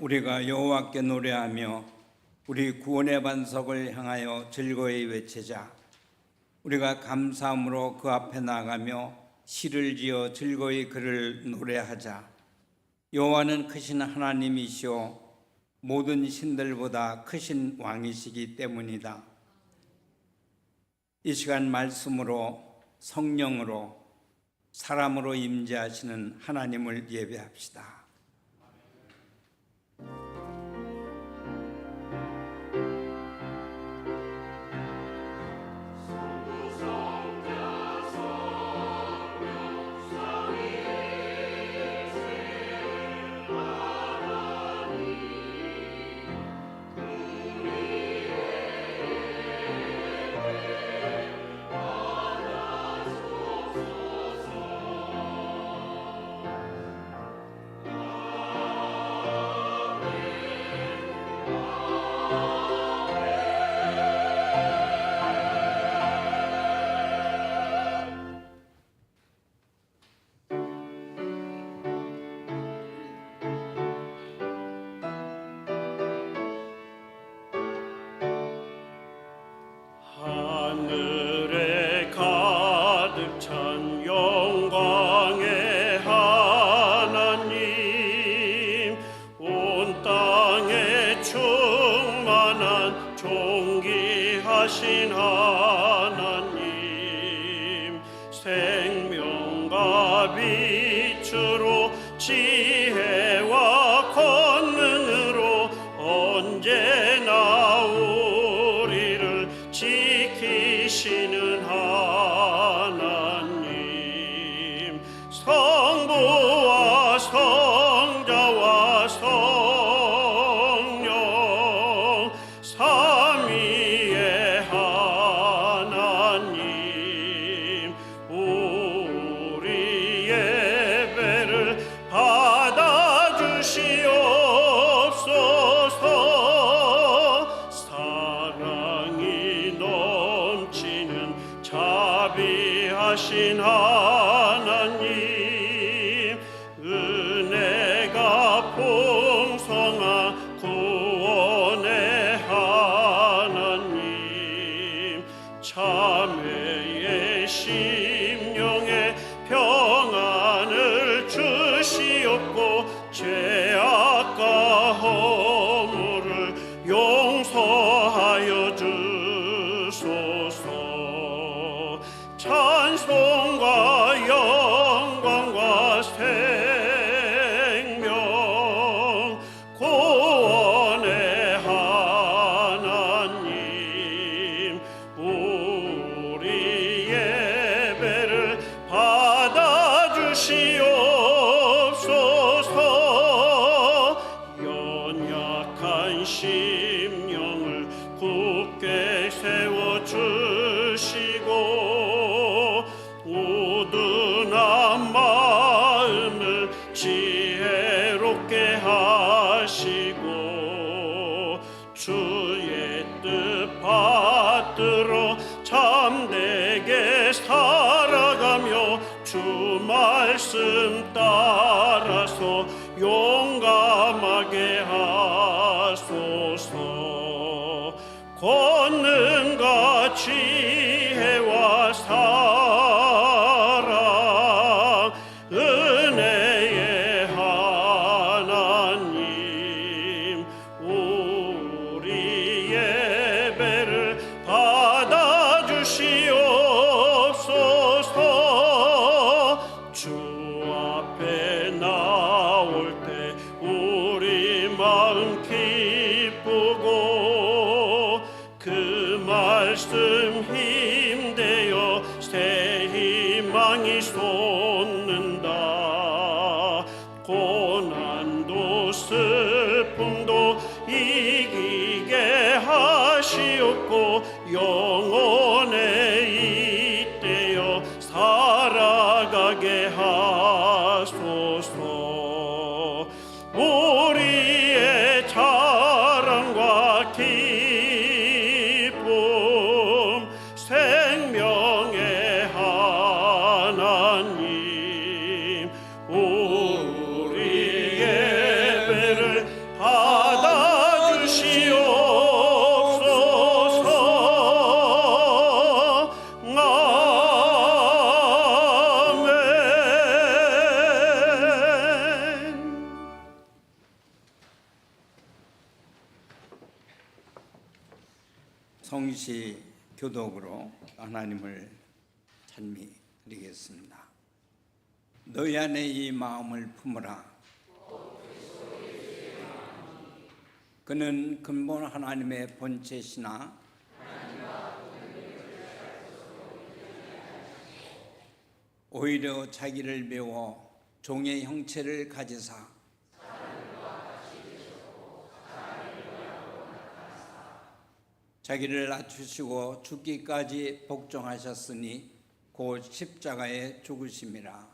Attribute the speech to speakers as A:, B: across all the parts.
A: 우리가 여호와께 노래하며 우리 구원의 반석을 향하여 즐거이 외치자. 우리가 감사함으로 그 앞에 나가며 시를 지어 즐거이 그를 노래하자. 여호와는 크신 하나님이시오 모든 신들보다 크신 왕이시기 때문이다. 이 시간 말씀으로 성령으로 사람으로 임재하시는 하나님을 예배합시다.
B: 하늘에 가득 찬 영광의 하나님, 온 땅에 충만한 존귀하신 하나님, 생명과 빛으로 지혜와 권능으로 언제나 우리를 지키시는 하나님, 성부와 성자와 성령 삼위의 하나님, 우리 예배를 받아주시옵소서. 사랑이 넘치는 자비하신 하나님, 은혜가 풍성한 구원의 하나님, 참회의 심령에 평안을 주시옵고 죄악과 허물을 용서하여 주소서. 찬송과 영광과 생명 구원의 하나님, 우리 예배를 받아주시옵소서. 연약한 심령을 굳게 세워주시고 우둔한 마음을 지혜롭게 하시고 주의 뜻 받들어 참되게 살아가며 주 말씀 따라서 용감하게 하소서. 권능과 지혜와 사랑 은혜의 하나님, 우리 예배를 받아주시옵소서. 주 앞에 나올 때 우리 마음 기쁘고 그 말씀 힘되어 새 희망이 솟는다. 고난도 슬픔도 이기게 하시옵고 영원에 잇대어 살아가게 하소서. 우리의 자랑과 기쁨 생명의 하나님, 우리 예배를
A: 성시 교독으로 하나님을 찬미 드리겠습니다. 너희 안에 이 마음을 품으라. 그는 근본 하나님의 본체시나 오히려 자기를 메워 종의 형체를 가지사 자기를 낮추시고 죽기까지 복종하셨으니 곧 십자가에 죽으심이라.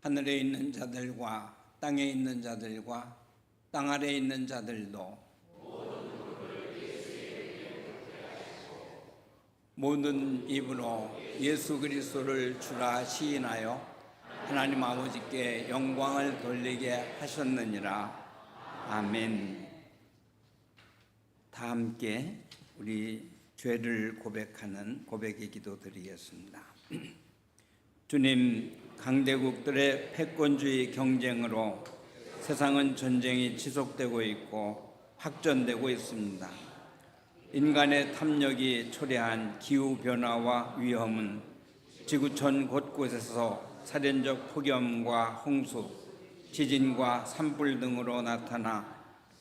A: 하늘에 있는 자들과 땅에 있는 자들과 땅 아래에 있는 자들도 모든 입으로 예수 그리스도를 주라 시인하여 하나님 아버지께 영광을 돌리게 하셨느니라. 아멘. 다 함께 우리 죄를 고백하는 고백의 기도 드리겠습니다. 주님, 강대국들의 패권주의 경쟁으로 세상은 전쟁이 지속되고 있고 확전되고 있습니다. 인간의 탐욕이 초래한 기후변화와 위험은 지구촌 곳곳에서 살인적 폭염과 홍수, 지진과 산불 등으로 나타나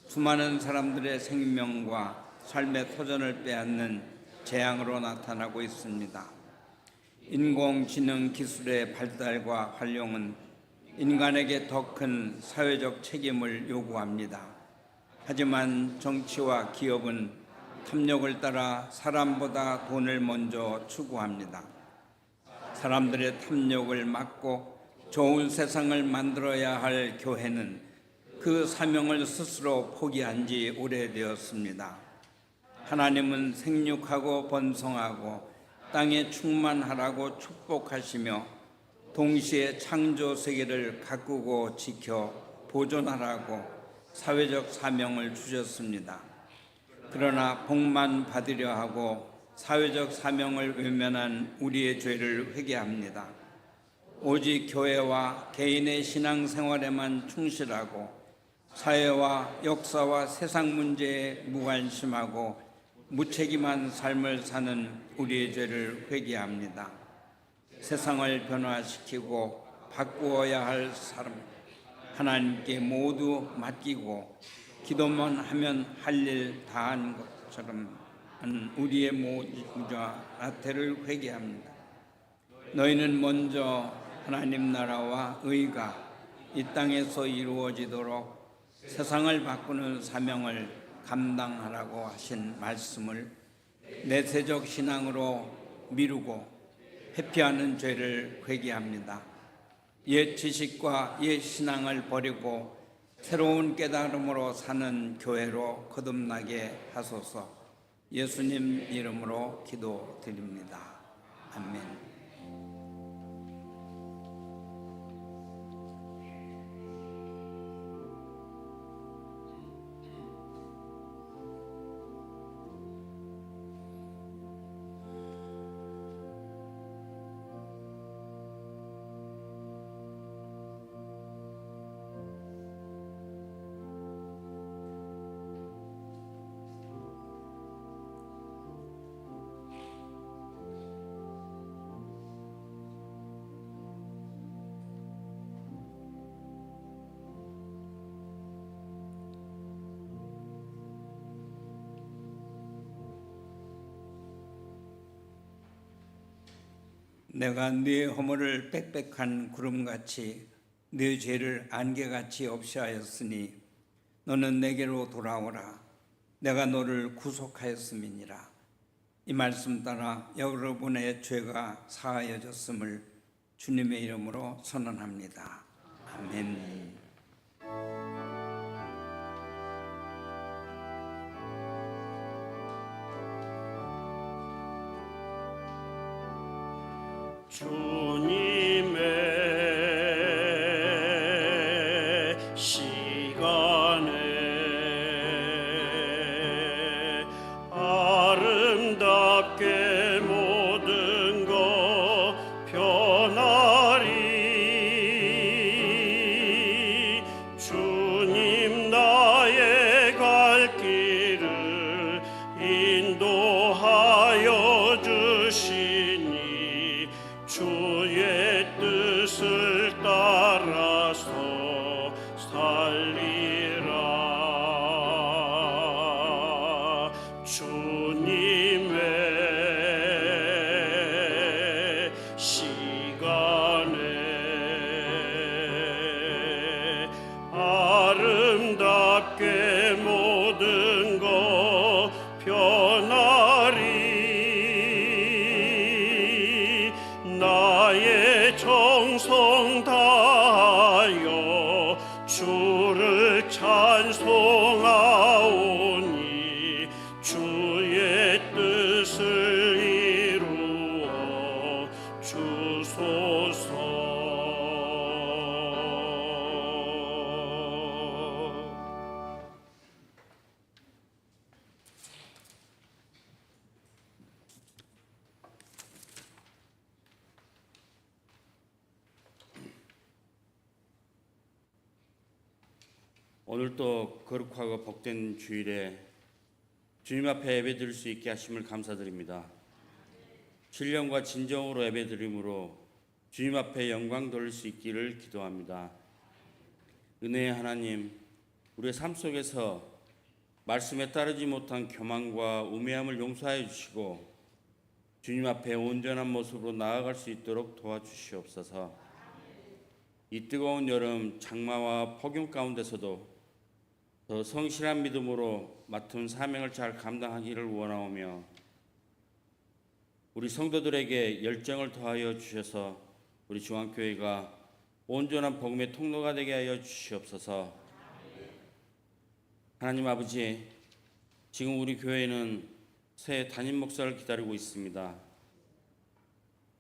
A: 수많은 사람들의 생명과 삶의 토전을 빼앗는 재앙으로 나타나고 있습니다. 인공지능 기술의 발달과 활용은 인간에게 더 큰 사회적 책임을 요구합니다. 하지만 정치와 기업은 탐욕을 따라 사람보다 돈을 먼저 추구합니다. 사람들의 탐욕을 막고 좋은 세상을 만들어야 할 교회는 그 사명을 스스로 포기한 지 오래되었습니다. 하나님은 생육하고 번성하고 땅에 충만하라고 축복하시며 동시에 창조 세계를 가꾸고 지켜 보존하라고 사회적 사명을 주셨습니다. 그러나 복만 받으려 하고 사회적 사명을 외면한 우리의 죄를 회개합니다. 오직 교회와 개인의 신앙생활에만 충실하고 사회와 역사와 세상 문제에 무관심하고 무책임한 삶을 사는 우리의 죄를 회개합니다. 세상을 변화시키고 바꾸어야 할 사람 하나님께 모두 맡기고 기도만 하면 할 일 다한 것처럼 우리의 모두와 나태를 회개합니다. 너희는 먼저 하나님 나라와 의가 이 땅에서 이루어지도록 세상을 바꾸는 사명을 감당하라고 하신 말씀을 내세적 신앙으로 미루고 회피하는 죄를 회개합니다. 옛 지식과 옛 신앙을 버리고 새로운 깨달음으로 사는 교회로 거듭나게 하소서. 예수님 이름으로 기도드립니다. 아멘. 내가 네 허물을 빽빽한 구름같이 네 죄를 안개같이 없이 하였으니 너는 내게로 돌아오라. 내가 너를 구속하였음이니라. 이 말씀 따라 여러분의 죄가 사하여졌음을 주님의 이름으로 선언합니다. 아멘.
B: 주님의 시간에 아름답게 모든 것 변하리. 나서 살리라. 주님의 시간에 아름답게 모든 것 변하리. 나의 정성 다하여 주를 찬송하오니 주의 뜻을 이루어 주소서.
C: 오늘도 거룩하고 복된 주일에 주님 앞에 예배드릴 수 있게 하심을 감사드립니다. 신령과 진정으로 예배드림으로 주님 앞에 영광 돌릴 수 있기를 기도합니다. 은혜의 하나님, 우리의 삶 속에서 말씀에 따르지 못한 교만과 우매함을 용서하여 주시고 주님 앞에 온전한 모습으로 나아갈 수 있도록 도와주시옵소서. 이 뜨거운 여름 장마와 폭염 가운데서도 더 성실한 믿음으로 맡은 사명을 잘 감당하기를 원하오며 우리 성도들에게 열정을 더하여 주셔서 우리 중앙교회가 온전한 복음의 통로가 되게 하여 주시옵소서. 하나님 아버지, 지금 우리 교회는 새 담임 목사를 기다리고 있습니다.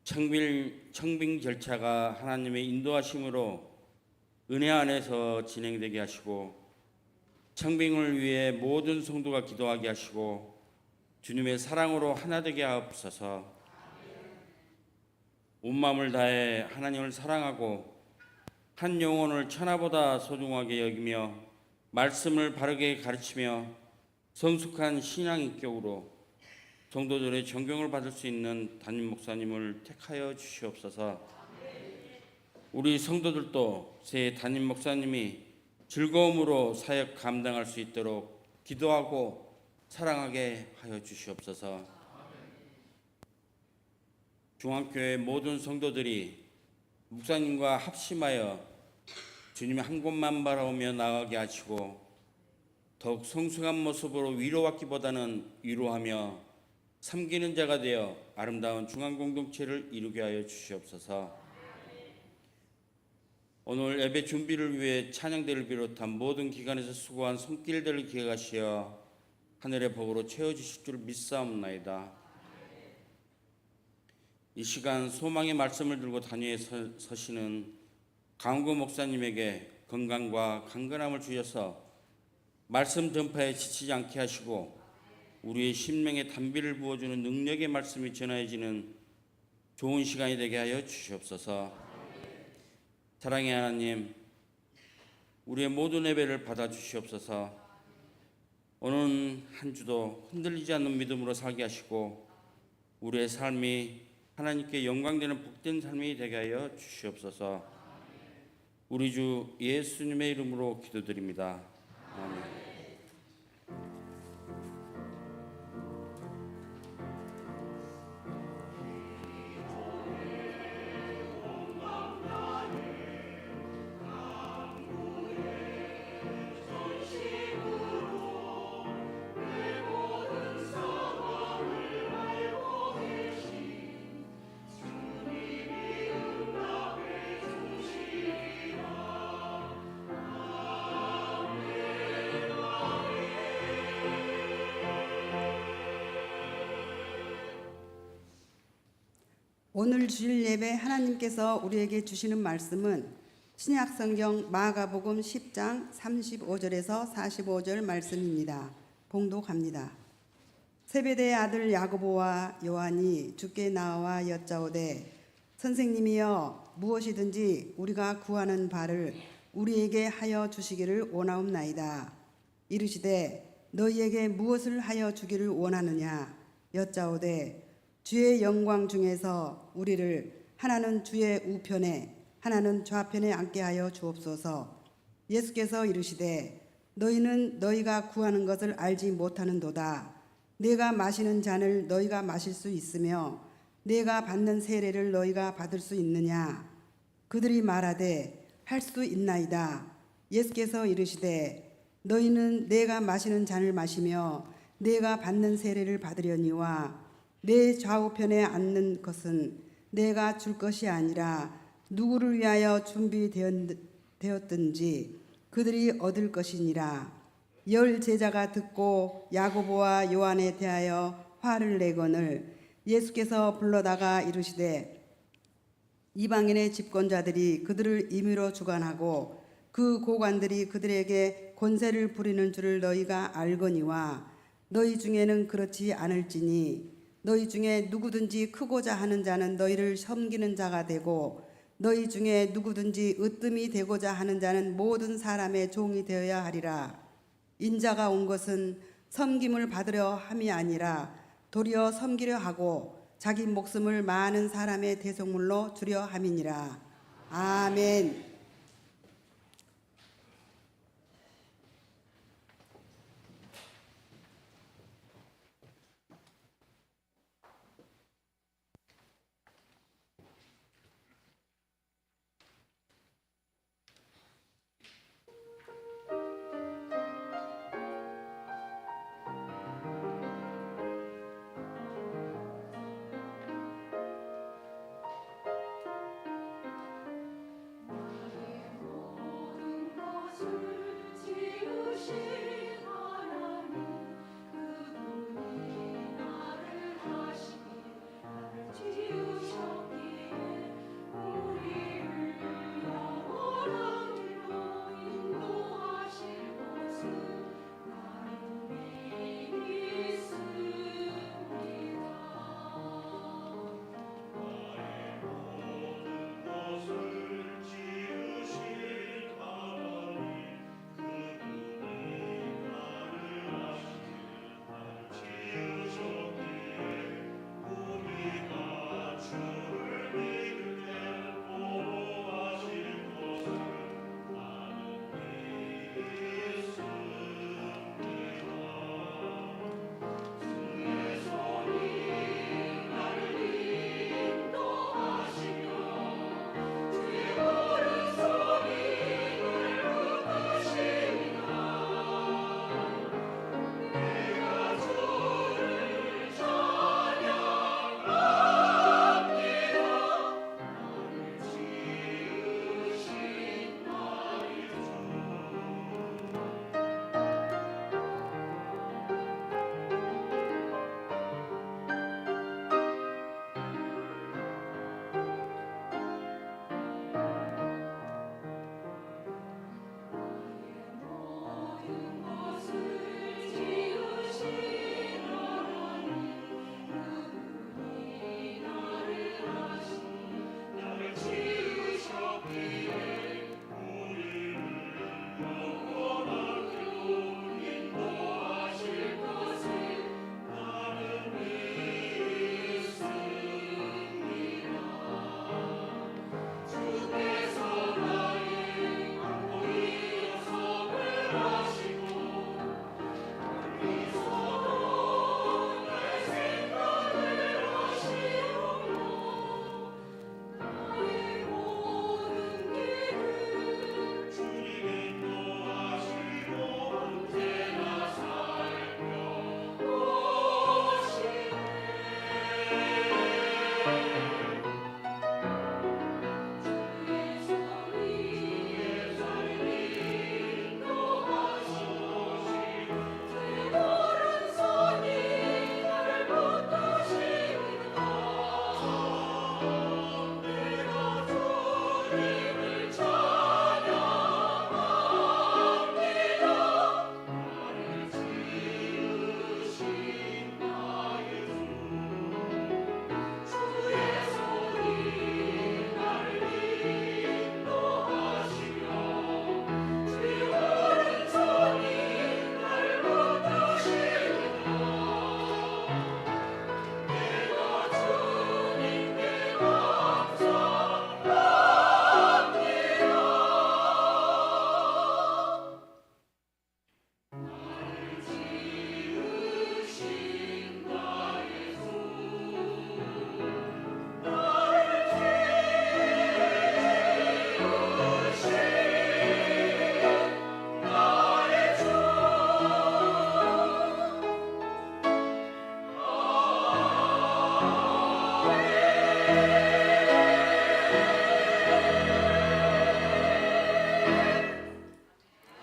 C: 청빙 절차가 하나님의 인도하심으로 은혜 안에서 진행되게 하시고 청빙을 위해 모든 성도가 기도하게 하시고 주님의 사랑으로 하나 되게 하옵소서. 온 마음을 다해 하나님을 사랑하고 한 영혼을 천하보다 소중하게 여기며 말씀을 바르게 가르치며 성숙한 신앙 인격으로 성도들의 존경을 받을 수 있는 담임 목사님을 택하여 주시옵소서. 우리 성도들도 새 담임 목사님이 즐거움으로 사역 감당할 수 있도록 기도하고 사랑하게 하여 주시옵소서. 중앙교회 모든 성도들이 목사님과 합심하여 주님의 한 곳만 바라보며 나아가게 하시고 더욱 성숙한 모습으로 위로받기보다는 위로하며 섬기는 자가 되어 아름다운 중앙공동체를 이루게 하여 주시옵소서. 오늘 예배 준비를 위해 찬양대를 비롯한 모든 기관에서 수고한 손길들을 기억하시어 하늘의 복으로 채워주실 줄 믿사옵나이다. 이 시간 소망의 말씀을 들고 단위에 서시는 강구 목사님에게 건강과 강건함을 주셔서 말씀 전파에 지치지 않게 하시고 우리의 심령에 단비를 부어주는 능력의 말씀이 전해지는 좋은 시간이 되게 하여 주시옵소서. 사랑의 하나님, 우리의 모든 예배를 받아주시옵소서. 오늘 한 주도 흔들리지 않는 믿음으로 살게 하시고 우리의 삶이 하나님께 영광되는 복된 삶이 되게 하여 주시옵소서. 우리 주 예수님의 이름으로 기도드립니다. 아멘.
D: 오늘 주일 예배 하나님께서 우리에게 주시는 말씀은 신약성경 마가복음 10장 35절에서 45절 말씀입니다. 봉독합니다. 세베대의 아들 야고보와 요한이 주께 나와 여짜오되 선생님이여 무엇이든지 우리가 구하는 바를 우리에게 하여 주시기를 원하옵나이다. 이르시되 너희에게 무엇을 하여 주기를 원하느냐 여짜오되 주의 영광 중에서 우리를 하나는 주의 우편에 하나는 좌편에 앉게 하여 주옵소서. 예수께서 이르시되 너희는 너희가 구하는 것을 알지 못하는도다. 내가 마시는 잔을 너희가 마실 수 있으며 내가 받는 세례를 너희가 받을 수 있느냐? 그들이 말하되 할 수 있나이다. 예수께서 이르시되 너희는 내가 마시는 잔을 마시며 내가 받는 세례를 받으려니와 내 좌우편에 앉는 것은 내가 줄 것이 아니라 누구를 위하여 준비되었든지 그들이 얻을 것이니라. 10 제자가 듣고 야고보와 요한에 대하여 화를 내거늘 예수께서 불러다가 이르시되 이방인의 집권자들이 그들을 임의로 주관하고 그 고관들이 그들에게 권세를 부리는 줄을 너희가 알거니와 너희 중에는 그렇지 않을지니 너희 중에 누구든지 크고자 하는 자는 너희를 섬기는 자가 되고 너희 중에 누구든지 으뜸이 되고자 하는 자는 모든 사람의 종이 되어야 하리라. 인자가 온 것은 섬김을 받으려 함이 아니라 도리어 섬기려 하고 자기 목숨을 많은 사람의 대속물로 주려 함이니라. 아멘.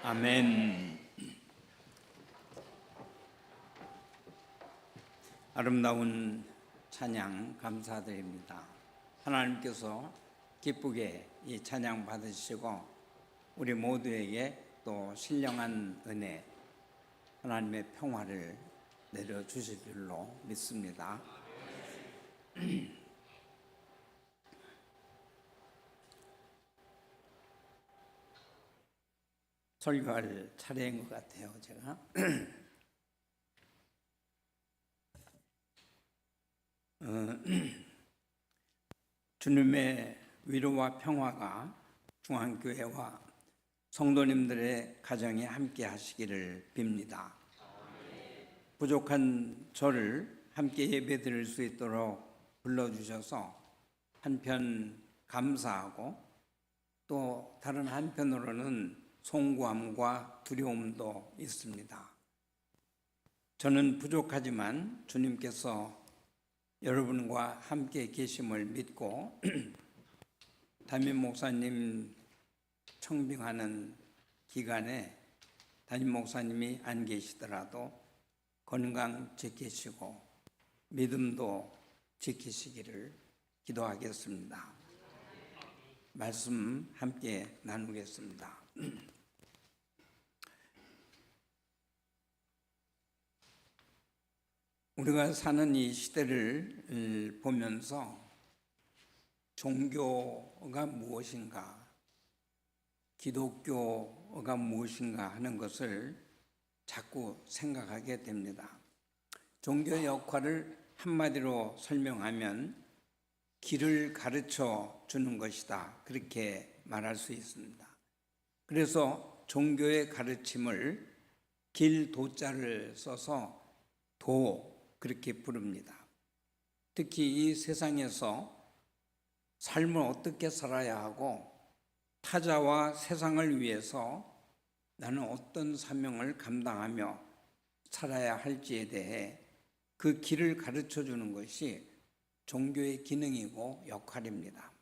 A: 아멘. 아름다운 찬양 감사드립니다. 하나님께서 기쁘게 이 찬양 받으시고 우리 모두에게 또 신령한 은혜, 하나님의 평화를 내려주실 줄로 믿습니다. 설교할 차례인 것 같아요, 제가. 주님의 위로와 평화가 중앙교회와 성도님들의 가정에 함께 하시기를 빕니다. 부족한 저를 함께 예배드릴 수 있도록 불러주셔서 한편 감사하고 또 다른 한편으로는 송구함과 두려움도 있습니다. 저는 부족하지만 주님께서 여러분과 함께 계심을 믿고 담임 목사님 청빙하는 기간에 담임 목사님이 안 계시더라도 건강 지키시고 믿음도 지키시기를 기도하겠습니다. 말씀 함께 나누겠습니다. 우리가 사는 이 시대를 보면서 종교가 무엇인가, 기독교가 무엇인가 하는 것을 자꾸 생각하게 됩니다. 종교의 역할을 한마디로 설명하면 길을 가르쳐 주는 것이다, 그렇게 말할 수 있습니다. 그래서 종교의 가르침을 길도자를 써서 도, 그렇게 부릅니다. 특히 이 세상에서 삶을 어떻게 살아야 하고 타자와 세상을 위해서 나는 어떤 사명을 감당하며 살아야 할지에 대해 그 길을 가르쳐 주는 것이 종교의 기능이고 역할입니다.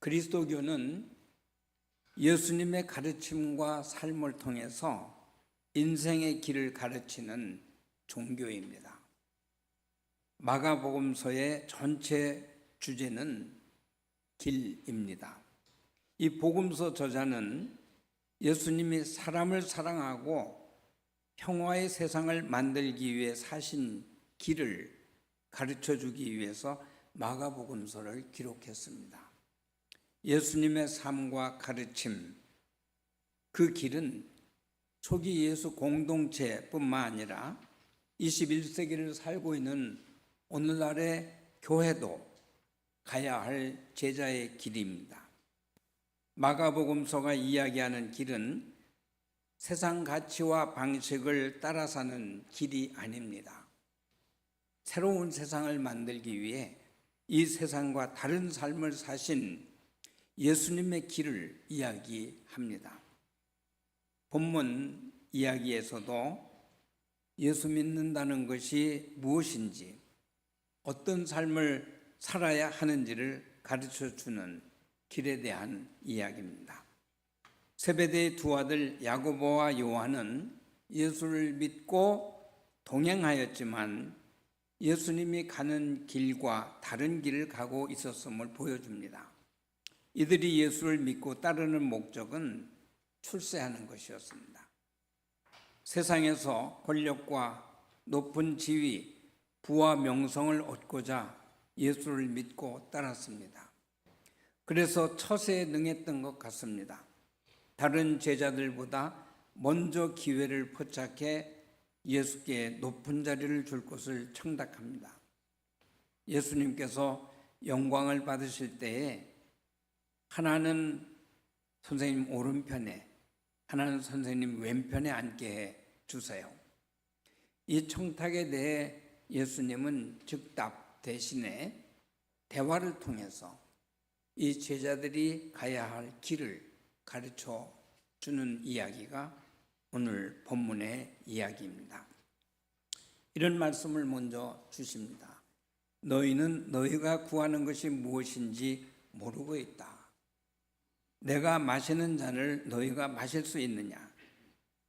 A: 그리스도교는 예수님의 가르침과 삶을 통해서 인생의 길을 가르치는 종교입니다. 마가복음서의 전체 주제는 길입니다. 이 복음서 저자는 예수님이 사람을 사랑하고 평화의 세상을 만들기 위해 사신 길을 가르쳐 주기 위해서 마가복음서를 기록했습니다. 예수님의 삶과 가르침, 그 길은 초기 예수 공동체뿐만 아니라 21세기를 살고 있는 오늘날의 교회도 가야 할 제자의 길입니다. 마가복음서가 이야기하는 길은 세상 가치와 방식을 따라 사는 길이 아닙니다. 새로운 세상을 만들기 위해 이 세상과 다른 삶을 사신 예수님의 길을 이야기합니다. 본문 이야기에서도 예수 믿는다는 것이 무엇인지, 어떤 삶을 살아야 하는지를 가르쳐 주는 길에 대한 이야기입니다. 세베대의 두 아들 야고보와 요한은 예수를 믿고 동행하였지만 예수님이 가는 길과 다른 길을 가고 있었음을 보여줍니다. 이들이 예수를 믿고 따르는 목적은 출세하는 것이었습니다. 세상에서 권력과 높은 지위, 부와 명성을 얻고자 예수를 믿고 따랐습니다. 그래서 처세에 능했던 것 같습니다. 다른 제자들보다 먼저 기회를 포착해 예수께 높은 자리를 줄 것을 청탁합니다. 예수님께서 영광을 받으실 때에 하나는 선생님 오른편에, 하나는 선생님 왼편에 앉게 해 주세요. 이 청탁에 대해 예수님은 즉답 대신에 대화를 통해서 이 제자들이 가야 할 길을 가르쳐 주는 이야기가 오늘 본문의 이야기입니다. 이런 말씀을 먼저 주십니다. 너희는 너희가 구하는 것이 무엇인지 모르고 있다. 내가 마시는 잔을 너희가 마실 수 있느냐?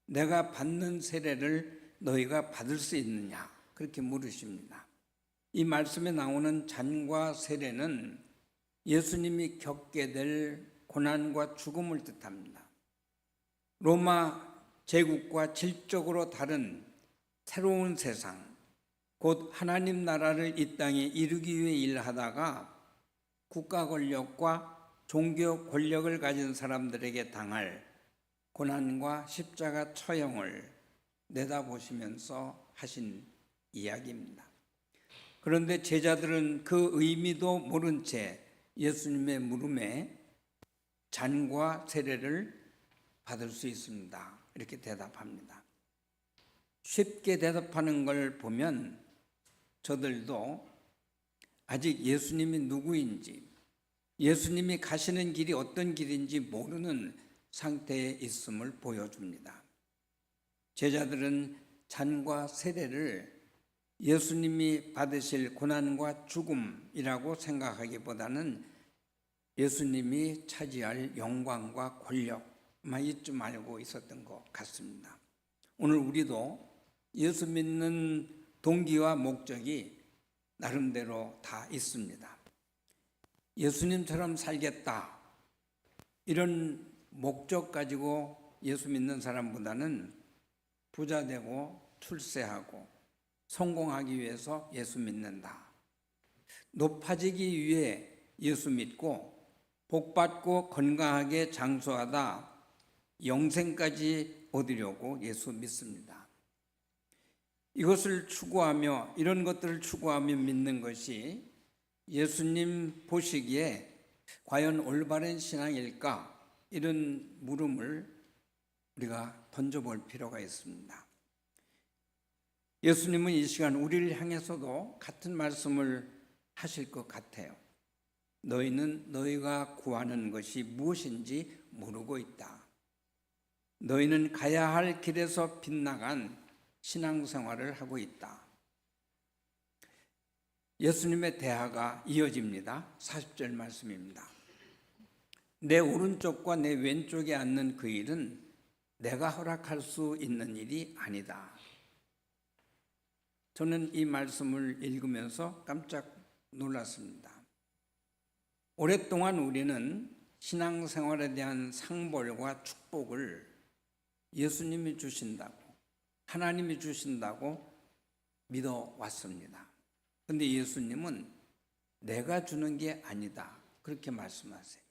A: 내가 받는 세례를 너희가 받을 수 있느냐? 그렇게 물으십니다. 이 말씀에 나오는 잔과 세례는 예수님이 겪게 될 고난과 죽음을 뜻합니다. 로마 제국과 질적으로 다른 새로운 세상, 곧 하나님 나라를 이 땅에 이루기 위해 일하다가 국가 권력과 종교 권력을 가진 사람들에게 당할 고난과 십자가 처형을 내다보시면서 하신 이야기입니다. 그런데 제자들은 그 의미도 모른 채 예수님의 물음에 잔과 세례를 받을 수 있습니다. 이렇게 대답합니다. 쉽게 대답하는 걸 보면 저들도 아직 예수님이 누구인지, 예수님이 가시는 길이 어떤 길인지 모르는 상태에 있음을 보여줍니다. 제자들은 잔과 세례를 예수님이 받으실 고난과 죽음이라고 생각하기보다는 예수님이 차지할 영광과 권력만 이쯤 알고 있었던 것 같습니다. 오늘 우리도 예수 믿는 동기와 목적이 나름대로 다 있습니다. 예수님처럼 살겠다, 이런 목적 가지고 예수 믿는 사람보다는 부자 되고 출세하고 성공하기 위해서 예수 믿는다, 높아지기 위해 예수 믿고 복받고 건강하게 장수하다 영생까지 얻으려고 예수 믿습니다. 이것을 추구하며, 이런 것들을 추구하며 믿는 것이 예수님 보시기에 과연 올바른 신앙일까? 이런 물음을 우리가 던져볼 필요가 있습니다. 예수님은 이 시간 우리를 향해서도 같은 말씀을 하실 것 같아요. 너희는 너희가 구하는 것이 무엇인지 모르고 있다. 너희는 가야 할 길에서 빗나간 신앙생활을 하고 있다. 예수님의 대화가 이어집니다. 40절 말씀입니다. 내 오른쪽과 내 왼쪽에 앉는 그 일은 내가 허락할 수 있는 일이 아니다. 저는 이 말씀을 읽으면서 깜짝 놀랐습니다. 오랫동안 우리는 신앙생활에 대한 상벌과 축복을 예수님이 주신다고, 하나님이 주신다고 믿어왔습니다. 그런데 예수님은 내가 주는 게 아니다, 그렇게 말씀하세요.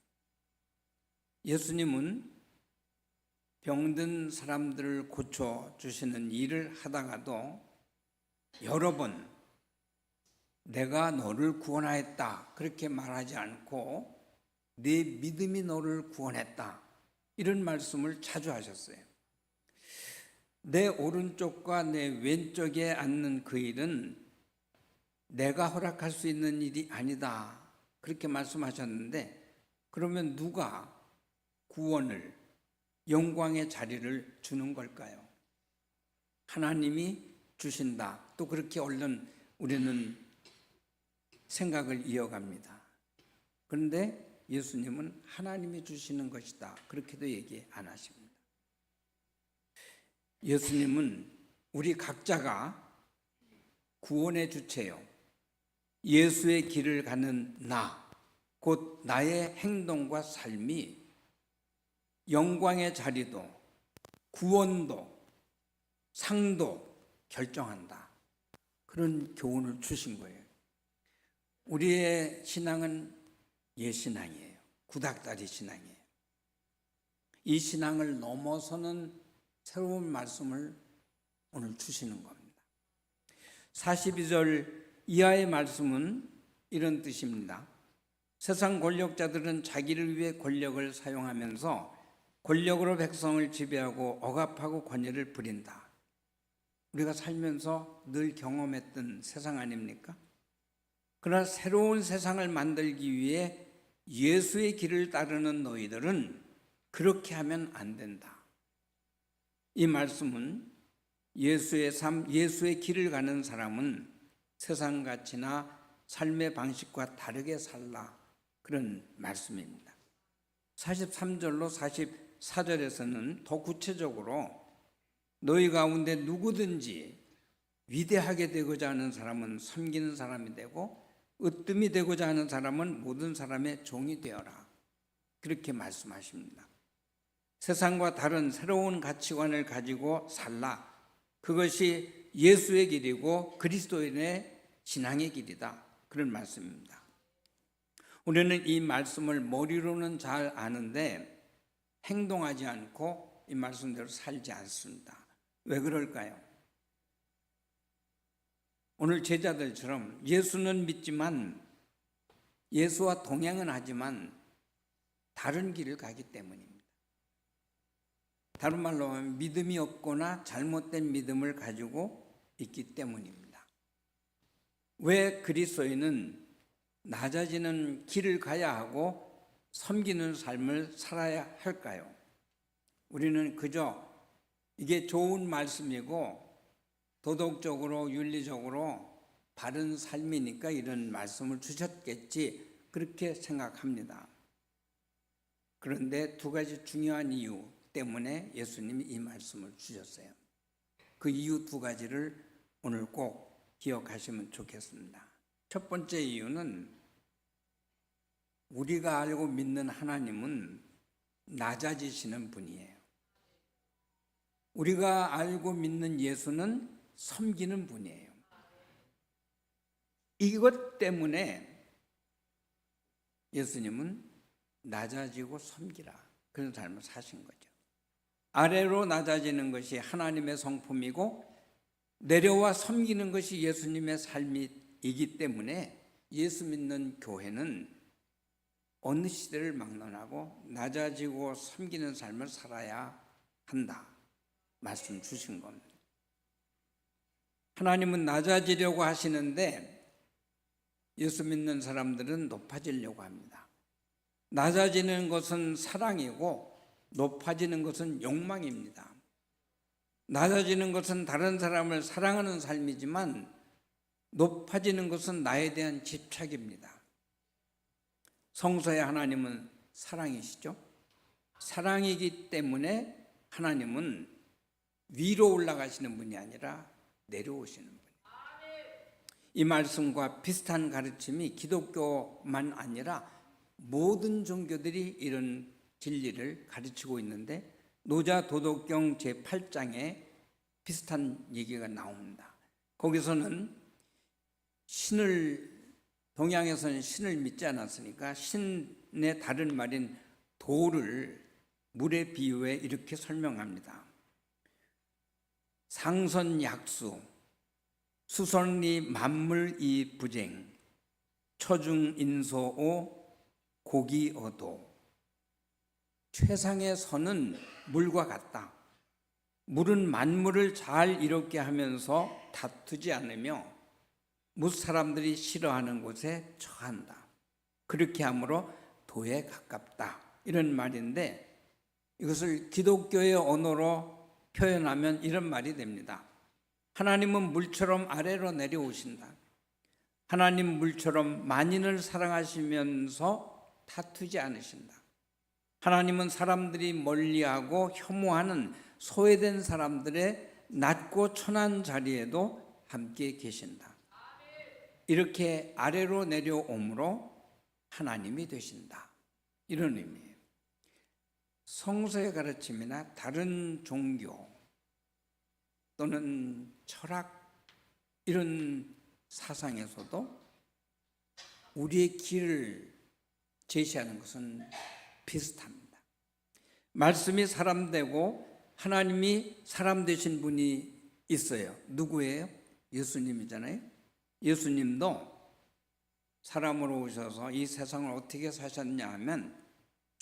A: 예수님은 병든 사람들을 고쳐주시는 일을 하다가도 여러 번 내가 너를 구원하였다 그렇게 말하지 않고 네 믿음이 너를 구원했다, 이런 말씀을 자주 하셨어요. 내 오른쪽과 내 왼쪽에 앉는 그 일은 내가 허락할 수 있는 일이 아니다, 그렇게 말씀하셨는데, 그러면 누가 구원을, 영광의 자리를 주는 걸까요? 하나님이 주신다. 또 그렇게 얼른 우리는 생각을 이어갑니다. 그런데 예수님은 하나님이 주시는 것이다, 그렇게도 얘기 안 하십니다. 예수님은 우리 각자가 구원의 주체요, 예수의 길을 가는 나, 곧 나의 행동과 삶이 영광의 자리도 구원도 상도 결정한다, 그런 교훈을 주신 거예요. 우리의 신앙은 예신앙이에요. 구닥다리 신앙이에요. 이 신앙을 넘어서는 새로운 말씀을 오늘 주시는 겁니다. 42절 이하의 말씀은 이런 뜻입니다. 세상 권력자들은 자기를 위해 권력을 사용하면서 권력으로 백성을 지배하고 억압하고 권위를 부린다. 우리가 살면서 늘 경험했던 세상 아닙니까? 그러나 새로운 세상을 만들기 위해 예수의 길을 따르는 너희들은 그렇게 하면 안 된다. 이 말씀은 예수의 삶, 예수의 길을 가는 사람은 세상 가치나 삶의 방식과 다르게 살라, 그런 말씀입니다. 43절로 44절에서는 더 구체적으로 너희 가운데 누구든지 위대하게 되고자 하는 사람은 섬기는 사람이 되고 으뜸이 되고자 하는 사람은 모든 사람의 종이 되어라. 그렇게 말씀하십니다. 세상과 다른 새로운 가치관을 가지고 살라. 그것이 예수의 길이고 그리스도인의 신앙의 길이다. 그런 말씀입니다. 우리는 이 말씀을 머리로는 잘 아는데 행동하지 않고 이 말씀대로 살지 않습니다. 왜 그럴까요? 오늘 제자들처럼 예수는 믿지만 예수와 동행은 하지만 다른 길을 가기 때문입니다. 다른 말로 하면 믿음이 없거나 잘못된 믿음을 가지고 있기 때문입니다. 왜 그리스도인은 낮아지는 길을 가야 하고 섬기는 삶을 살아야 할까요? 우리는 그저 이게 좋은 말씀이고 도덕적으로 윤리적으로 바른 삶이니까 이런 말씀을 주셨겠지 그렇게 생각합니다. 그런데 두 가지 중요한 이유 때문에 예수님이 이 말씀을 주셨어요. 그 이유 두 가지를 오늘 꼭 기억하시면 좋겠습니다. 첫 번째 이유는 우리가 알고 믿는 하나님은 낮아지시는 분이에요. 우리가 알고 믿는 예수는 섬기는 분이에요. 이것 때문에 예수님은 낮아지고 섬기라 그런 삶을 사신 거죠. 아래로 낮아지는 것이 하나님의 성품이고 내려와 섬기는 것이 예수님의 삶이기 때문에 예수 믿는 교회는 어느 시대를 막론하고 낮아지고 섬기는 삶을 살아야 한다 말씀 주신 겁니다. 하나님은 낮아지려고 하시는데 예수 믿는 사람들은 높아지려고 합니다. 낮아지는 것은 사랑이고 높아지는 것은 욕망입니다. 낮아지는 것은 다른 사람을 사랑하는 삶이지만 높아지는 것은 나에 대한 집착입니다. 성서의 하나님은 사랑이시죠. 사랑이기 때문에 하나님은 위로 올라가시는 분이 아니라 내려오시는 분이에요. 이 말씀과 비슷한 가르침이 기독교만 아니라 모든 종교들이 이런 진리를 가르치고 있는데 노자도덕경 제8장에 비슷한 얘기가 나옵니다. 거기서는 동양에서는 신을 믿지 않았으니까 신의 다른 말인 도를 물에 비유해 이렇게 설명합니다. 상선약수, 수선리 만물이 부쟁, 처중인소오 고기어도. 최상의 선은 물과 같다. 물은 만물을 잘 이롭게 하면서 다투지 않으며 뭇 사람들이 싫어하는 곳에 처한다. 그렇게 함으로 도에 가깝다. 이런 말인데 이것을 기독교의 언어로 표현하면 이런 말이 됩니다. 하나님은 물처럼 아래로 내려오신다. 하나님 물처럼 만인을 사랑하시면서 다투지 않으신다. 하나님은 사람들이 멀리하고 혐오하는 소외된 사람들의 낮고 천한 자리에도 함께 계신다. 이렇게 아래로 내려옴으로 하나님이 되신다. 이런 의미예요. 성서의 가르침이나 다른 종교 또는 철학 이런 사상에서도 우리의 길을 제시하는 것은 비슷합니다. 말씀이 사람 되고 하나님이 사람 되신 분이 있어요. 누구예요? 예수님이잖아요. 예수님도 사람으로 오셔서 이 세상을 어떻게 사셨냐 하면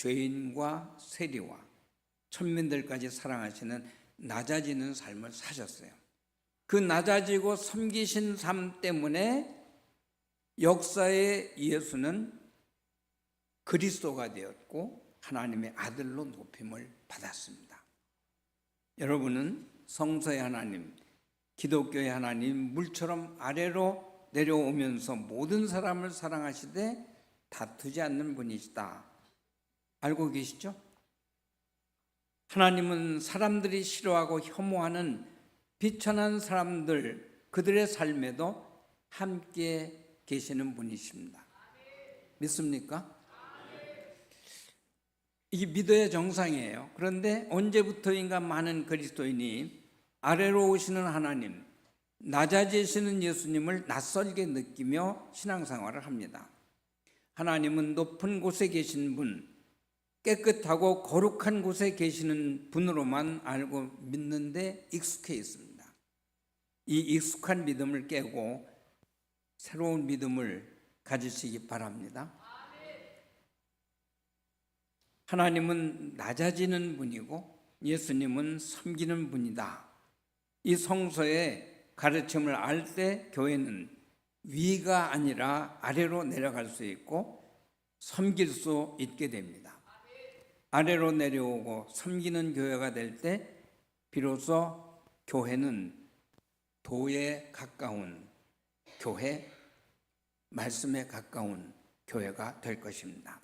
A: 죄인과 세리와 천민들까지 사랑하시는 낮아지는 삶을 사셨어요. 그 낮아지고 섬기신 삶 때문에 역사의 예수는 그리스도가 되었고 하나님의 아들로 높임을 받았습니다. 여러분은 성서의 하나님, 기독교의 하나님 물처럼 아래로 내려오면서 모든 사람을 사랑하시되 다투지 않는 분이시다. 알고 계시죠? 하나님은 사람들이 싫어하고 혐오하는 비천한 사람들, 그들의 삶에도 함께 계시는 분이십니다. 믿습니까? 이게 믿어야 정상이에요. 그런데 언제부터인가 많은 그리스도인이 아래로 오시는 하나님, 낮아지시는 예수님을 낯설게 느끼며 신앙생활을 합니다. 하나님은 높은 곳에 계신 분, 깨끗하고 거룩한 곳에 계시는 분으로만 알고 믿는데 익숙해 있습니다. 이 익숙한 믿음을 깨고 새로운 믿음을 가지시기 바랍니다. 하나님은 낮아지는 분이고 예수님은 섬기는 분이다. 이 성서의 가르침을 알 때 교회는 위가 아니라 아래로 내려갈 수 있고 섬길 수 있게 됩니다. 아래로 내려오고 섬기는 교회가 될 때 비로소 교회는 도에 가까운 교회, 말씀에 가까운 교회가 될 것입니다.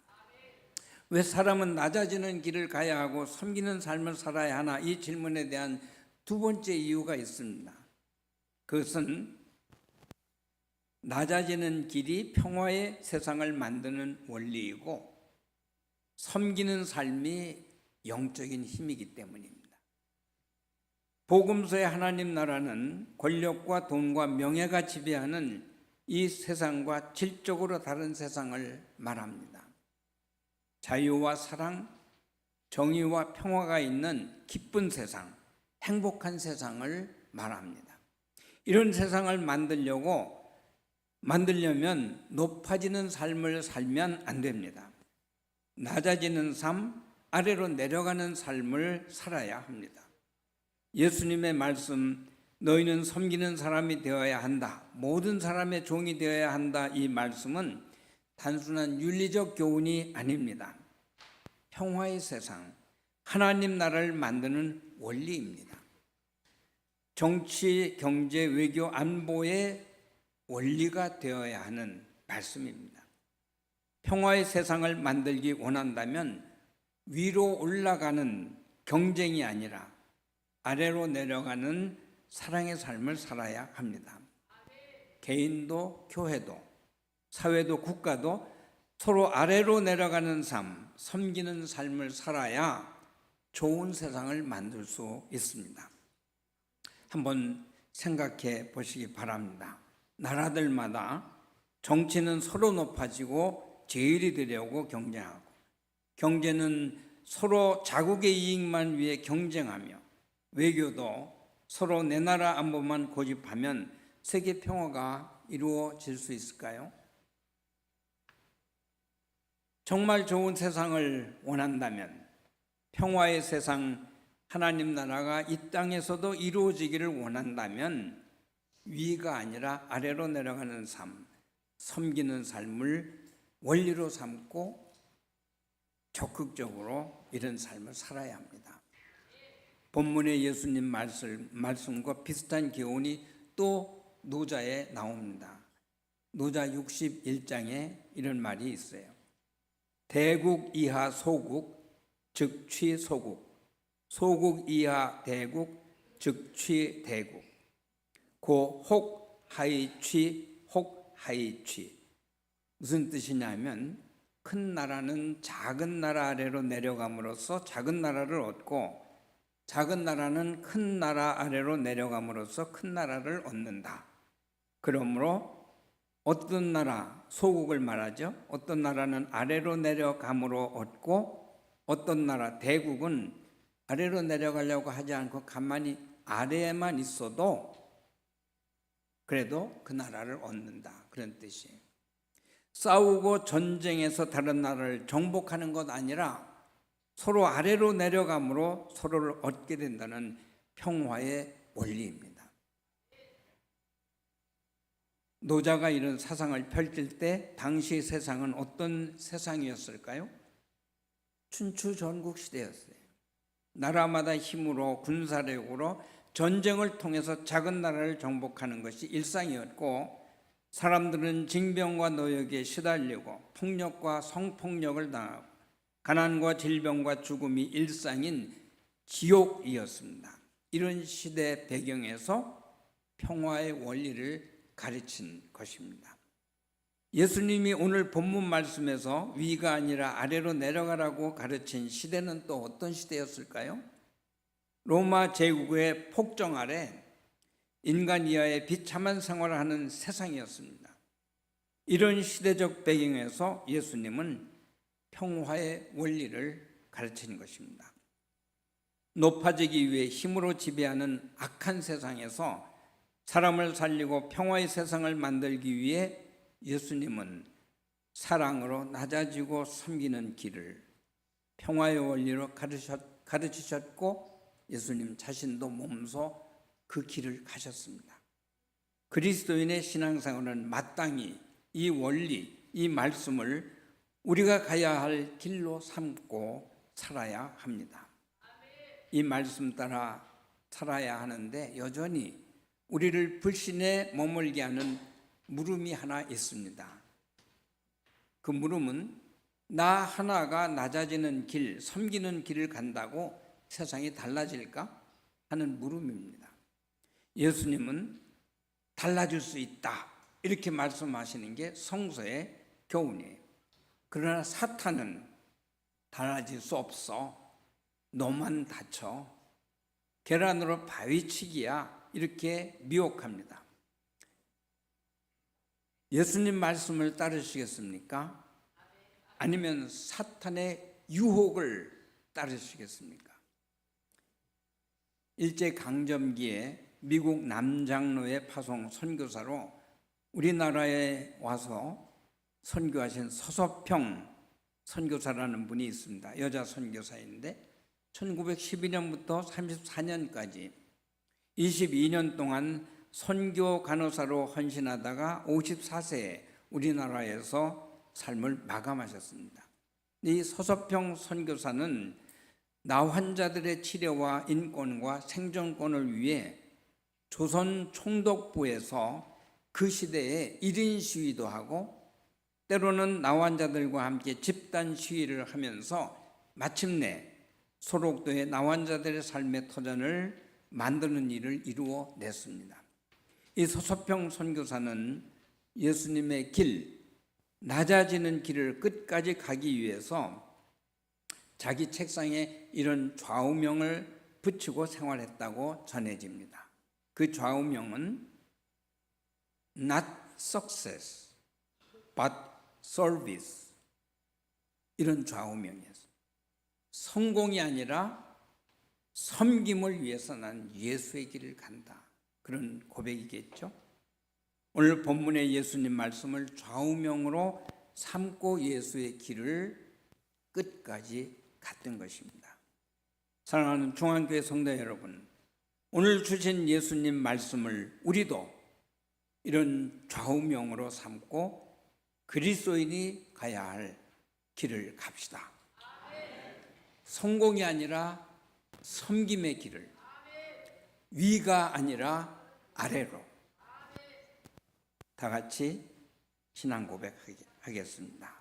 A: 왜 사람은 낮아지는 길을 가야 하고 섬기는 삶을 살아야 하나? 이 질문에 대한 두 번째 이유가 있습니다. 그것은 낮아지는 길이 평화의 세상을 만드는 원리이고 섬기는 삶이 영적인 힘이기 때문입니다. 복음서의 하나님 나라는 권력과 돈과 명예가 지배하는 이 세상과 질적으로 다른 세상을 말합니다. 자유와 사랑, 정의와 평화가 있는 기쁜 세상, 행복한 세상을 말합니다. 이런 세상을 만들려면 높아지는 삶을 살면 안 됩니다. 낮아지는 삶, 아래로 내려가는 삶을 살아야 합니다. 예수님의 말씀, 너희는 섬기는 사람이 되어야 한다, 모든 사람의 종이 되어야 한다, 이 말씀은 단순한 윤리적 교훈이 아닙니다. 평화의 세상, 하나님 나라를 만드는 원리입니다. 정치, 경제, 외교, 안보의 원리가 되어야 하는 말씀입니다. 평화의 세상을 만들기 원한다면 위로 올라가는 경쟁이 아니라 아래로 내려가는 사랑의 삶을 살아야 합니다. 개인도 교회도 사회도 국가도 서로 아래로 내려가는 삶, 섬기는 삶을 살아야 좋은 세상을 만들 수 있습니다. 한번 생각해 보시기 바랍니다. 나라들마다 정치는 서로 높아지고 제일이 되려고 경쟁하고, 경제는 서로 자국의 이익만 위해 경쟁하며, 외교도 서로 내 나라 안보만 고집하면 세계 평화가 이루어질 수 있을까요? 정말 좋은 세상을 원한다면, 평화의 세상, 하나님 나라가 이 땅에서도 이루어지기를 원한다면 위가 아니라 아래로 내려가는 삶, 섬기는 삶을 원리로 삼고 적극적으로 이런 삶을 살아야 합니다. 본문의 예수님 말씀과 비슷한 교훈이 또 노자에 나옵니다. 노자 61장에 이런 말이 있어요. 대국 이하 소국, 즉 취소국, 소국 이하 대국, 즉 취대국, 고 혹하이취, 혹하이취. 무슨 뜻이냐면 큰 나라는 작은 나라 아래로 내려감으로써 작은 나라를 얻고, 작은 나라는 큰 나라 아래로 내려감으로써 큰 나라를 얻는다. 그러므로 어떤 나라, 소국을 말하죠. 어떤 나라는 아래로 내려감으로 얻고, 어떤 나라, 대국은 아래로 내려가려고 하지 않고 가만히 아래에만 있어도 그래도 그 나라를 얻는다, 그런 뜻이에요. 싸우고 전쟁에서 다른 나라를 정복하는 것 아니라 서로 아래로 내려감으로 서로를 얻게 된다는 평화의 원리입니다. 노자가 이런 사상을 펼칠 때 당시 세상은 어떤 세상이었을까요? 춘추 전국 시대였어요. 나라마다 힘으로, 군사력으로 전쟁을 통해서 작은 나라를 정복하는 것이 일상이었고, 사람들은 징병과 노역에 시달리고 폭력과 성폭력을 당하고 가난과 질병과 죽음이 일상인 지옥이었습니다. 이런 시대 배경에서 평화의 원리를 가르친 것입니다. 예수님이 오늘 본문 말씀에서 위가 아니라 아래로 내려가라고 가르친 시대는 또 어떤 시대였을까요? 로마 제국의 폭정 아래 인간 이하의 비참한 생활을 하는 세상이었습니다. 이런 시대적 배경에서 예수님은 평화의 원리를 가르치는 것입니다. 높아지기 위해 힘으로 지배하는 악한 세상에서 사람을 살리고 평화의 세상을 만들기 위해 예수님은 사랑으로 낮아지고 섬기는 길을 평화의 원리로 가르치셨고 예수님 자신도 몸소 그 길을 가셨습니다. 그리스도인의 신앙생활은 마땅히 이 원리, 이 말씀을 우리가 가야 할 길로 삼고 살아야 합니다. 이 말씀 따라 살아야 하는데 여전히 우리를 불신에 머물게 하는 물음이 하나 있습니다. 그 물음은 나 하나가 낮아지는 길, 섬기는 길을 간다고 세상이 달라질까 하는 물음입니다. 예수님은 달라질 수 있다 이렇게 말씀하시는 게 성서의 교훈이에요. 그러나 사탄은 달라질 수 없어. 너만 다쳐. 계란으로 바위치기야. 이렇게 미혹합니다. 예수님 말씀을 따르시겠습니까? 아니면 사탄의 유혹을 따르시겠습니까? 일제강점기에 미국 남장로의 파송 선교사로 우리나라에 와서 선교하신 서서평 선교사라는 분이 있습니다. 여자 선교사인데 1912년부터 34년까지 22년 동안 선교 간호사로 헌신하다가 54세에 우리나라에서 삶을 마감하셨습니다. 이 서서평 선교사는 나 환자들의 치료와 인권과 생존권을 위해 조선 총독부에서 그 시대에 1인 시위도 하고 때로는 나 환자들과 함께 집단 시위를 하면서 마침내 소록도의 나 환자들의 삶의 터전을 만드는 일을 이루어냈습니다. 이 서서평 선교사는 예수님의 길, 낮아지는 길을 끝까지 가기 위해서 자기 책상에 이런 좌우명을 붙이고 생활했다고 전해집니다. 그 좌우명은 Not success, but service 이런 좌우명이었어요. 성공이 아니라 섬김을 위해서 난 예수의 길을 간다. 그런 고백이겠죠. 오늘 본문의 예수님 말씀을 좌우명으로 삼고 예수의 길을 끝까지 갔던 것입니다. 사랑하는 중앙교회 성도 여러분, 오늘 주신 예수님 말씀을 우리도 이런 좌우명으로 삼고 그리스도인이 가야 할 길을 갑시다. 성공이 아니라 섬김의 길을, 위가 아니라 아래로. 다 같이 신앙 고백하겠습니다.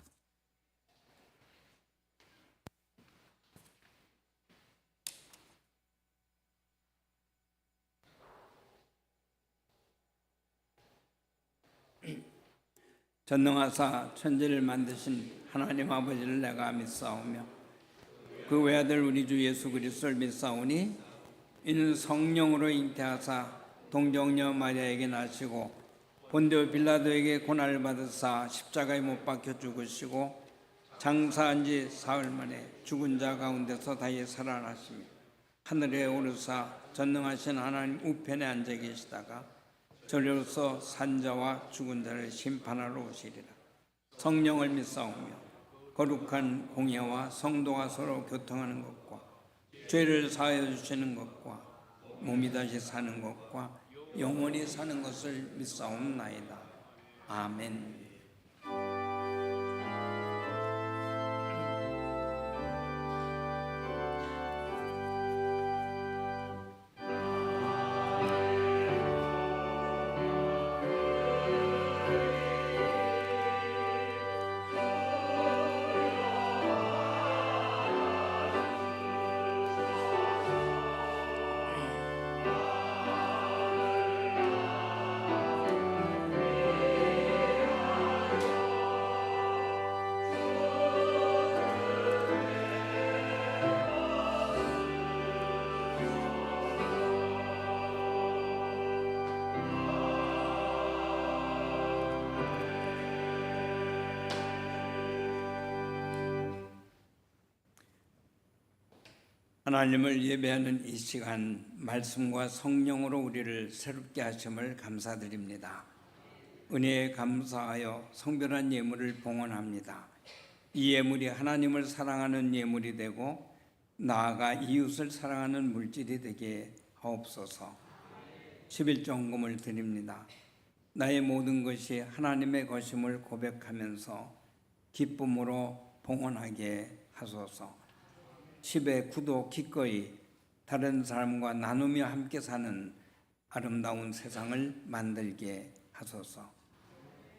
A: 전능하사 천지를 만드신 하나님 아버지를 내가 믿사오며 그 외아들 우리 주 예수 그리스도를 믿사오니 이는 성령으로 잉태하사 동정녀 마리아에게 나시고 본디오 빌라도에게 고난을 받으사 십자가에 못 박혀 죽으시고 장사한 지 사흘 만에 죽은 자 가운데서 다시 살아나시며 하늘에 오르사 전능하신 하나님 우편에 앉아 계시다가 저리로서 산자와 죽은 자를 심판하러 오시리라. 성령을 믿사오며 거룩한 공예와 성도가 서로 교통하는 것과 죄를 사하여 주시는 것과 몸이 다시 사는 것과 영원히 사는 것을 믿사옵나이다. 아멘. 하나님을 예배하는 이 시간 말씀과 성령으로 우리를 새롭게 하심을 감사드립니다. 은혜에 감사하여 성별한 예물을 봉헌합니다. 이 예물이 하나님을 사랑하는 예물이 되고 나아가 이웃을 사랑하는 물질이 되게 하옵소서. 11조 헌금을 드립니다. 나의 모든 것이 하나님의 것임을 고백하면서 기쁨으로 봉헌하게 하소서. 10의 구도 기꺼이 다른 사람과 나누며 함께 사는 아름다운 세상을 만들게 하소서.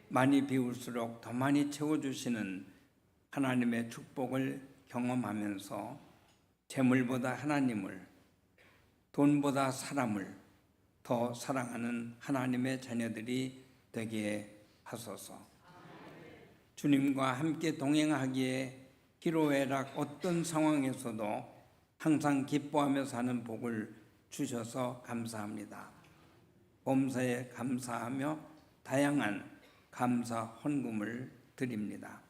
A: 많이 비울수록 더 많이 채워주시는 하나님의 축복을 경험하면서 재물보다 하나님을, 돈보다 사람을 더 사랑하는 하나님의 자녀들이 되게 하소서. 주님과 함께 동행하기에 희로애락 어떤 상황에서도 항상 기뻐하며 사는 복을 주셔서 감사합니다. 범사에 감사하며 다양한 감사 헌금을 드립니다.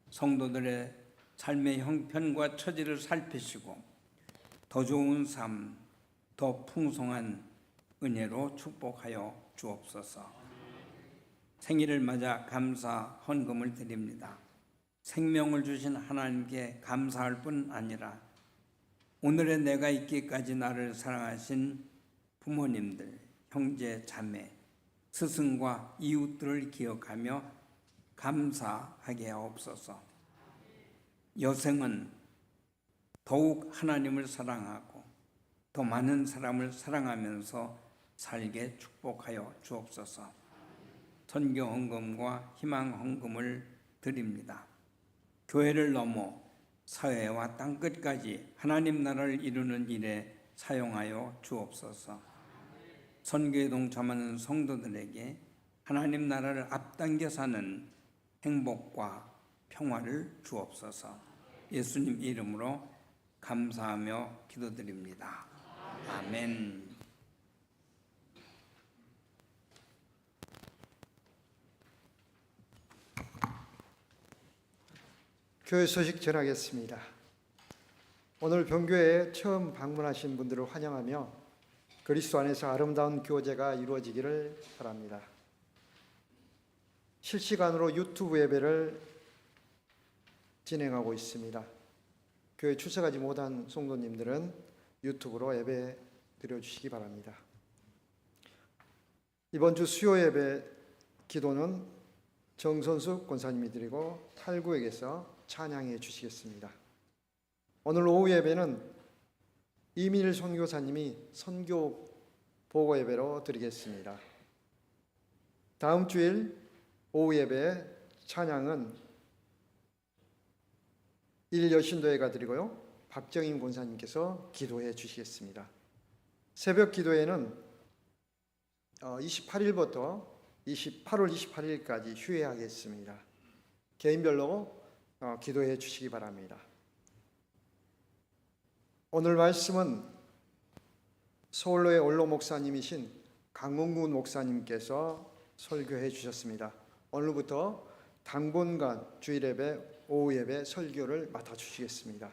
A: 성도들의 삶의 형편과 처지를 살피시고 더 좋은 삶, 더 풍성한 은혜로 축복하여 주옵소서. 생일을 맞아 감사 헌금을 드립니다. 생명을 주신 하나님께 감사할 뿐 아니라 오늘의 내가 있기까지 나를 사랑하신 부모님들, 형제, 자매, 스승과 이웃들을 기억하며 감사하게 하옵소서. 여생은 더욱 하나님을 사랑하고 더 많은 사람을 사랑하면서 살게 축복하여 주옵소서. 선교 헌금과 희망 헌금을 드립니다. 교회를 넘어 사회와 땅끝까지 하나님 나라를 이루는 일에 사용하여 주옵소서. 선교에 동참하는 성도들에게 하나님 나라를 앞당겨 사는 행복과 평화를 주옵소서. 예수님 이름으로 감사하며 기도드립니다. 아멘.
E: 교회 소식 전하겠습니다. 오늘 본교회에 처음 방문하신 분들을 환영하며 그리스도 안에서 아름다운 교제가 이루어지기를 바랍니다. 실시간으로 유튜브 예배를 진행하고 있습니다. 교회 출석하지 못한 성도님들은 유튜브로 예배 드려주시기 바랍니다. 이번 주 수요 예배 기도는 정선숙 권사님이 드리고 탈구역에서 찬양해 주시겠습니다. 오늘 오후 예배는 이민일 선교사님이 선교 보고 예배로 드리겠습니다. 다음 주일 오후 예배 찬양은 일여신도회가 드리고요. 박정인 권사님께서 기도해 주시겠습니다. 새벽 기도회는 28일부터 8월 28일까지 휴회하겠습니다. 개인별로 기도해 주시기 바랍니다. 오늘 말씀은 서울로의 원로 목사님이신 강문군 목사님께서 설교해 주셨습니다. 오늘부터 당분간 주일예배, 오후 예배 설교를 맡아 주시겠습니다.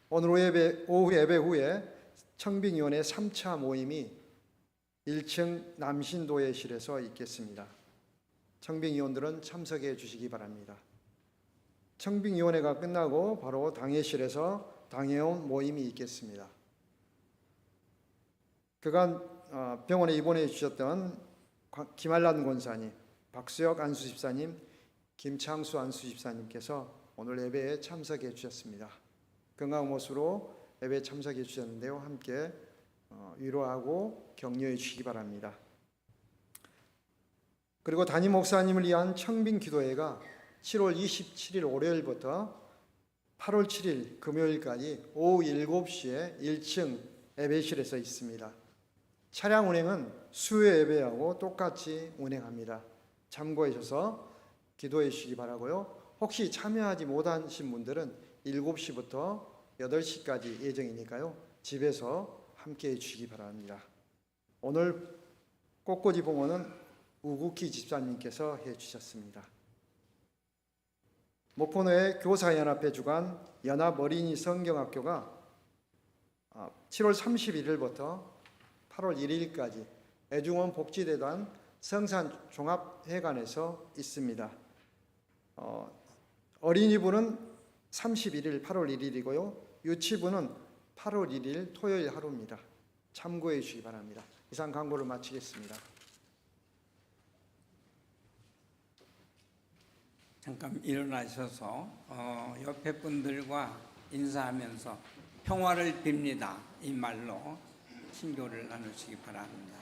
E: 오늘 오후 예배 후에 청빙위원회 3차 모임이 1층 남신도회실에서 있겠습니다. 청빙위원들은 참석해 주시기 바랍니다. 청빙위원회가 끝나고 바로 당회실에서 당회원 모임이 있겠습니다. 그간 병원에 입원해 주셨던 김한란 권사님, 박수혁 안수집사님, 김창수 안수집사님께서 오늘 예배에 참석해 주셨습니다. 건강한 모습으로 예배에 참석해 주셨는데요. 함께 위로하고 격려해 주시기 바랍니다. 그리고 담임 목사님을 위한 청빙 기도회가 7월 27일 월요일부터 8월 7일 금요일까지 오후 7시에 1층 예배실에서 있습니다. 차량 운행은 수요 예배하고 똑같이 운행합니다. 참고해 주셔서 기도해 주시기 바라고요. 혹시 참여하지 못하신 분들은 7시부터 8시까지 예정이니까요. 집에서 함께해 주시기 바랍니다. 오늘 꽃꽂이 봉헌은 우국희 집사님께서 해주셨습니다. 목포노회 교사연합회 주관 연합어린이 성경학교가 7월 31일부터 8월 1일까지 애중원 복지대단 성산종합회관에서 있습니다. 어린이부는 31일 8월 1일이고요. 유치부는 8월 1일 토요일 하루입니다. 참고해 주시기 바랍니다. 이상 광고를 마치겠습니다.
A: 잠깐 일어나셔서 옆에 분들과 인사하면서 평화를 빕니다. 이 말로 친교를 나누시기 바랍니다.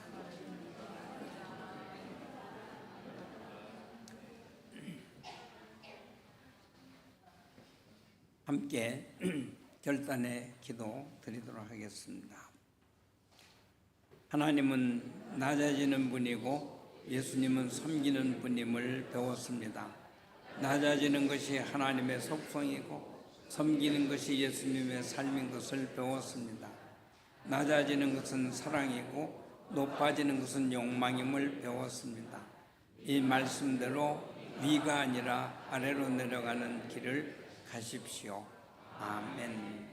A: 함께 결단의 기도 드리도록 하겠습니다. 하나님은 낮아지는 분이고 예수님은 섬기는 분임을 배웠습니다. 낮아지는 것이 하나님의 속성이고 섬기는 것이 예수님의 삶인 것을 배웠습니다. 낮아지는 것은 사랑이고 높아지는 것은 욕망임을 배웠습니다. 이 말씀대로 위가 아니라 아래로 내려가는 길을 가십시오. 아멘.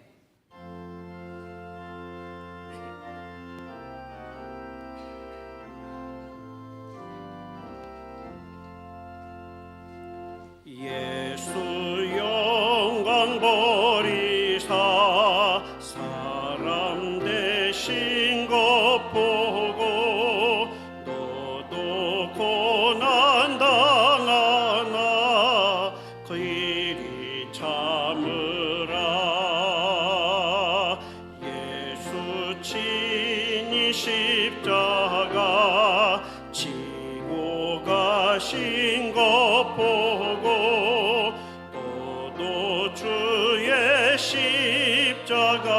B: 예수 영광 버리사 사람 되신 것 보고 너도 고난 당하나 그 일이 참으라. 예수 친히 십자가 지고 가신 것 보고 너도 주의 십자가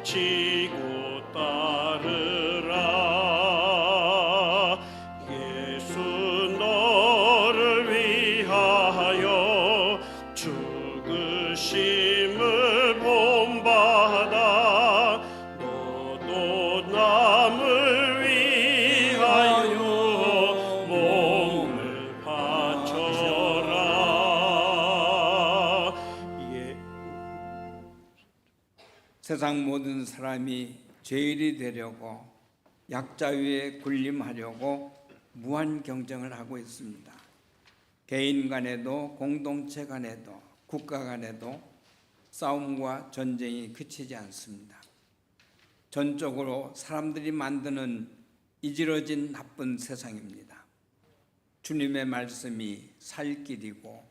B: 지고 따르라. 예수 너를 위하여 죽으심을 본받아 너도 남을 위하여 몸을 바쳐라.
A: 세상 모든 사람이 죄인이 되려고 약자 위에 군림하려고 무한 경쟁을 하고 있습니다. 개인 간에도 공동체 간에도 국가 간에도 싸움과 전쟁이 그치지 않습니다. 전적으로 사람들이 만드는 이지러진 나쁜 세상입니다. 주님의 말씀이 살 길이고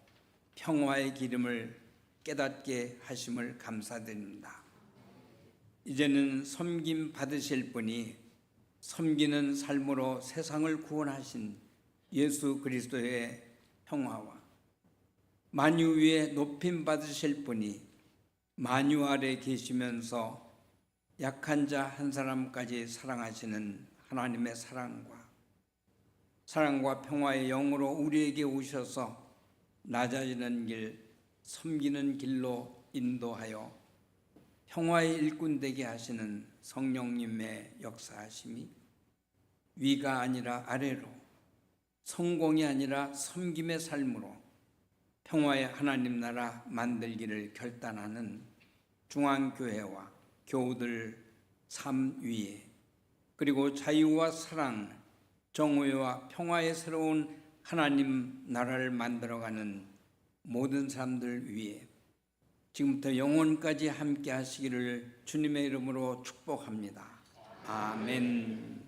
A: 평화의 기름을 깨닫게 하심을 감사드립니다. 이제는 섬김 받으실 분이 섬기는 삶으로 세상을 구원하신 예수 그리스도의 평화와 만유 위에 높임 받으실 분이 만유 아래 계시면서 약한 자 한 사람까지 사랑하시는 하나님의 사랑과 평화의 영으로 우리에게 오셔서 낮아지는 길, 섬기는 길로 인도하여 평화의 일꾼 되게 하시는 성령님의 역사하심이 위가 아니라 아래로, 성공이 아니라 섬김의 삶으로 평화의 하나님 나라 만들기를 결단하는 중앙교회와 교우들 삶 위에, 그리고 자유와 사랑, 정의와 평화의 새로운 하나님 나라를 만들어가는 모든 사람들 위에 지금부터 영원까지 함께 하시기를 주님의 이름으로 축복합니다. 아멘.